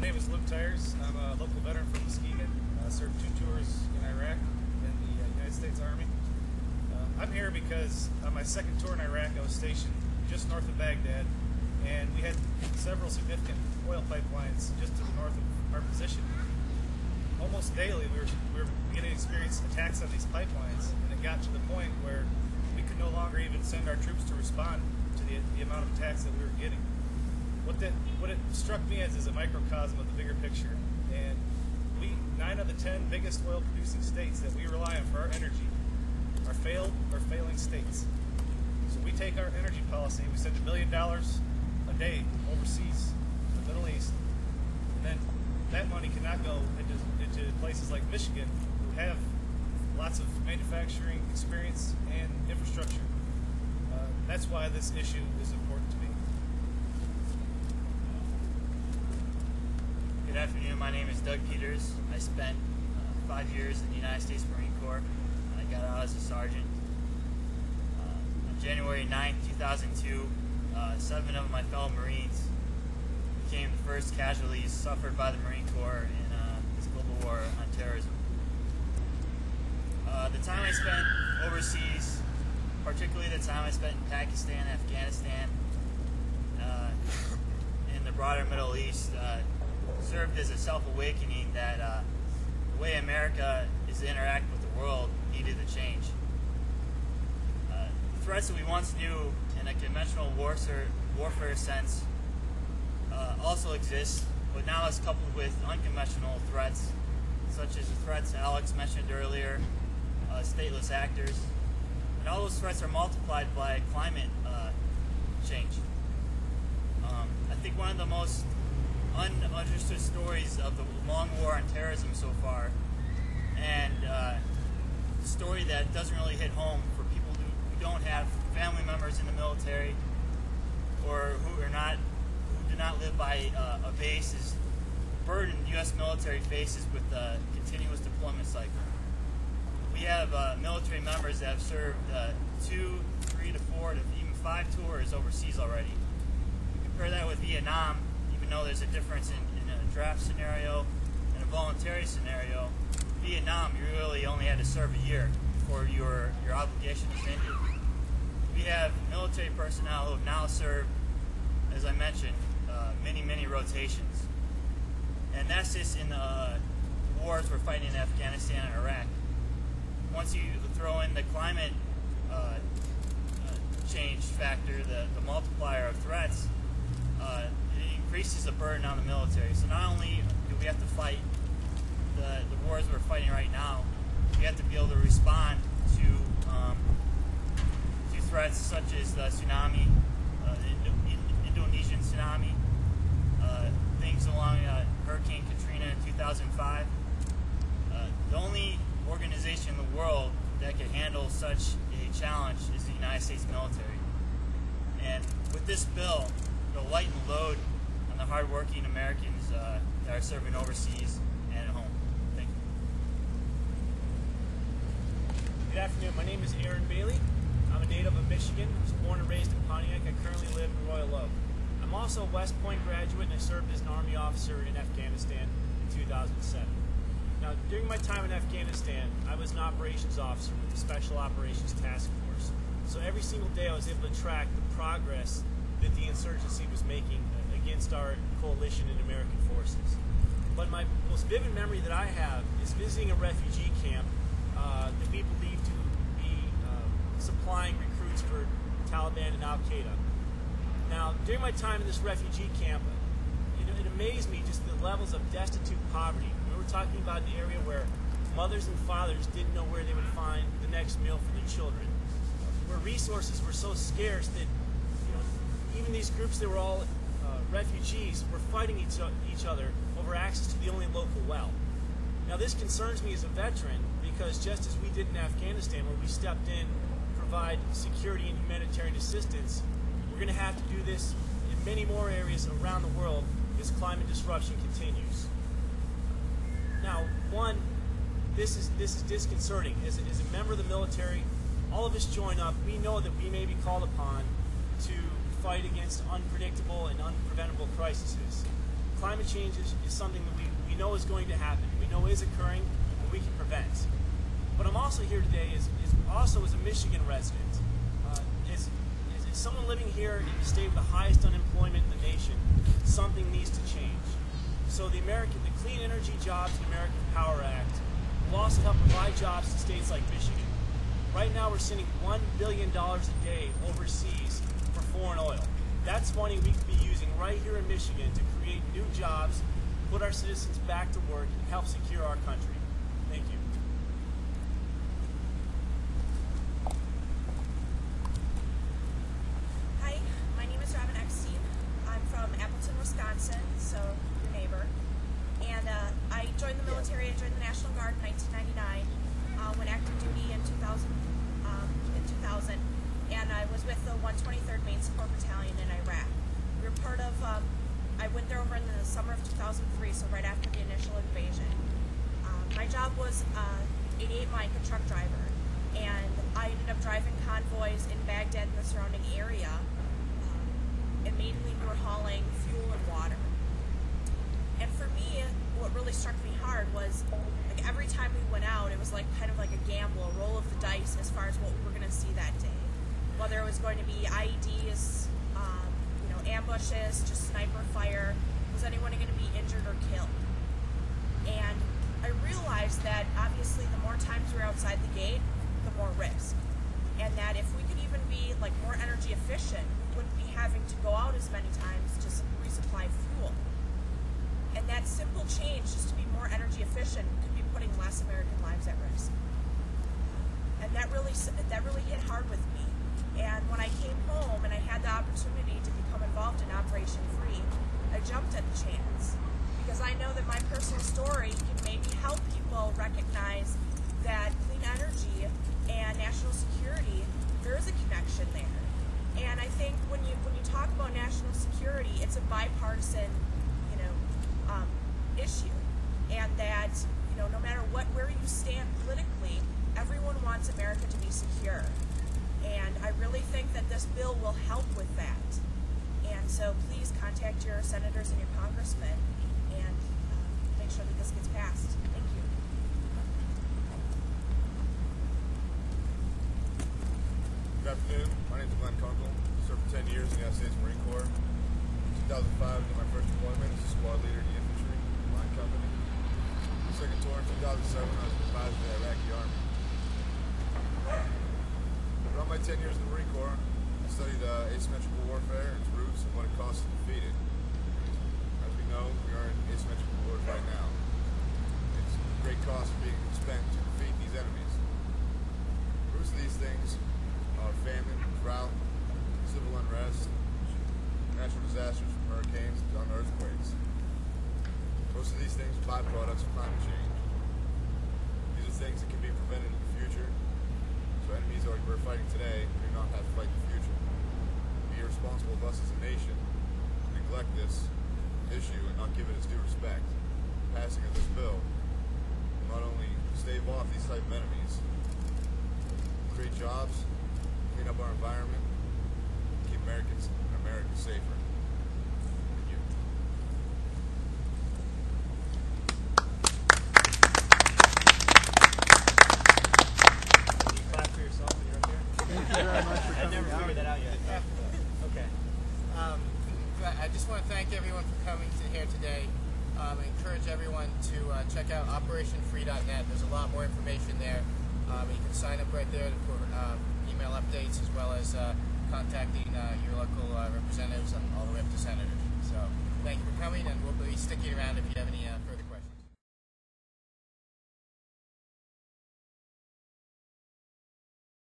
name is Luke Tyers. I'm a local veteran from Muskegon. I served 2 tours in Iraq in the United States Army. I'm here because on my 2nd tour in Iraq, I was stationed just north of Baghdad, and we had several significant oil pipelines just to the north of our position. Almost daily, we were beginning to experience attacks on these pipelines, and it got to the point where we could no longer even send our troops to respond to the amount of attacks that we were getting. What it struck me as is a microcosm of the bigger picture. And 9 of the 10 biggest oil producing states that we rely on for our energy are failed or failing states. So we take our energy policy, we send $1 billion a day overseas to the Middle East, and then that money cannot go into places like Michigan, who have lots of manufacturing experience and infrastructure. That's why this issue is important to me. Good afternoon, my name is Doug Peters. I spent 5 years in the United States Marine Corps. I got out as a sergeant. On January 9, 2002, 7 of my fellow Marines became the first casualties suffered by the Marine Corps in this global war on terrorism. The time I spent overseas, particularly the time I spent in Pakistan, Afghanistan, in the broader Middle East, served as a self-awakening that the way America is to interact with the world needed a change. The threats that we once knew in a conventional warfare sense also exist, but now it's coupled with unconventional threats, such as the threats Alex mentioned earlier, stateless actors, and all those threats are multiplied by climate change. I think one of the most understood stories of the long war on terrorism so far, and a story that doesn't really hit home for people who don't have family members in the military or who do not live by a base, is the burden U.S. military faces with the continuous deployment cycle. We have military members that have served 2, 3 to 4 to even 5 tours overseas already. You compare that with Vietnam. Even though there's a difference in a draft scenario and a voluntary scenario, Vietnam, you really only had to serve a year before your obligation is ended. We have military personnel who have now served, as I mentioned, many rotations. And that's just in the wars we're fighting in Afghanistan and Iraq. Once you throw in the climate change factor, the multiplier of threats, it increases the burden on the military. So not only do we have to fight the wars we're fighting right now, we have to be able to respond to threats such as the tsunami, the Indonesian tsunami, things along Hurricane Katrina in 2005. The only organization in the world that can handle such a challenge is the United States military. And with this bill, it'll lighten the load on the hardworking Americans that are serving overseas and at home. Thank you. Good afternoon. My name is Aaron Bailey. I'm a native of Michigan. I was born and raised in Pontiac. I currently live in Royal Oak. I'm also a West Point graduate, and I served as an Army officer in Afghanistan in 2007. Now, during my time in Afghanistan, I was an operations officer with the Special Operations Task Force. So every single day I was able to track the progress that the insurgency was making against our coalition and American forces. But my most vivid memory that I have is visiting a refugee camp that we believe to be supplying recruits for Taliban and Al-Qaeda. Now, during my time in this refugee camp, it amazed me just the levels of destitute poverty. We were talking about an area where mothers and fathers didn't know where they would find the next meal for their children, where resources were so scarce that even these groups that were all refugees were fighting each other over access to the only local well. Now, this concerns me as a veteran because just as we did in Afghanistan, where we stepped in to provide security and humanitarian assistance, we're going to have to do this in many more areas around the world as climate disruption continues. Now, one, this is disconcerting. As a member of the military, all of us join up. We know that we may be called upon to fight against unpredictable and unpreventable crises. climate change is something that we know is going to happen. We know is occurring, and we can prevent. But I'm also here today is also as a Michigan resident. Is someone living here in the state with the highest unemployment in the nation, something needs to change. So the Clean Energy Jobs and American Power Act will also help provide jobs to states like Michigan. Right now we're sending $1 billion a day overseas for foreign oil. That's money we could be using right here in Michigan to create new jobs, put our citizens back to work, and help secure our country. Thank you. Hi, my name is Robin Eckstein. I'm from Appleton, Wisconsin, so your neighbor. And I joined the military. I joined the National Guard in 1999. Went active duty in 2000. And I was with the 123rd Maine Support Battalion in Iraq. We were part of. I went there over in the summer of 2003, so right after the initial invasion. My job was 88 Micah truck driver, and I ended up driving convoys in Baghdad and the surrounding area. And mainly we were hauling fuel and water. And for me, what really struck me hard was like every time we went out, it was like kind of like a gamble, a roll of the dice as far as what we were going to see that day. Whether it was going to be IEDs, ambushes, just sniper fire, was anyone going to be injured or killed? And I realized that obviously the more times we're outside the gate, the more risk. And that if we could even be like more energy efficient, we wouldn't be having to go out as many times to resupply fuel. And that simple change, just to be more energy efficient, could be putting less American lives at risk. And that really hit hard with me. And when I came home and I had the opportunity to become involved in Operation Free, I jumped at the chance. Because I know that my personal story can maybe help people recognize that clean energy and national security, there is a connection there. And I think when you talk about national security, it's a bipartisan, issue. And that, no matter where you stand politically, everyone wants America to be secure. And I really think that this bill will help with that. And so please contact your senators and your congressmen and make sure that this gets passed. Thank you. Good afternoon. My name is Glenn Kunkel. Served for 10 years in the United States Marine Corps. In 2005, I did my first deployment as a squad leader in the infantry line company. Second tour in 2007, I was advised to the Iraqi Army. Throughout my 10 years in the Marine Corps, I studied asymmetrical warfare, its roots, and what it costs to defeat it. As we know, we are in asymmetrical wars right now. It's great cost being spent to defeat these enemies. The roots of these things are famine, drought, civil unrest, natural disasters from hurricanes to earthquakes. Most of these things are byproducts of climate change. These are things that can be prevented in the future. So enemies we're fighting today do not have to fight in the future. It would be irresponsible of us as a nation to neglect this issue and not give it its due respect. The passing of this bill will not only stave off these type of enemies, create jobs, clean up our environment, keep Americans and America safer. Thank you. I just want to thank everyone for coming here today. I encourage everyone to check out OperationFree.net. There's a lot more information there. You can sign up right there for email updates as well as contacting your local representatives all the way up to senators. So thank you for coming, and we'll be sticking around if you have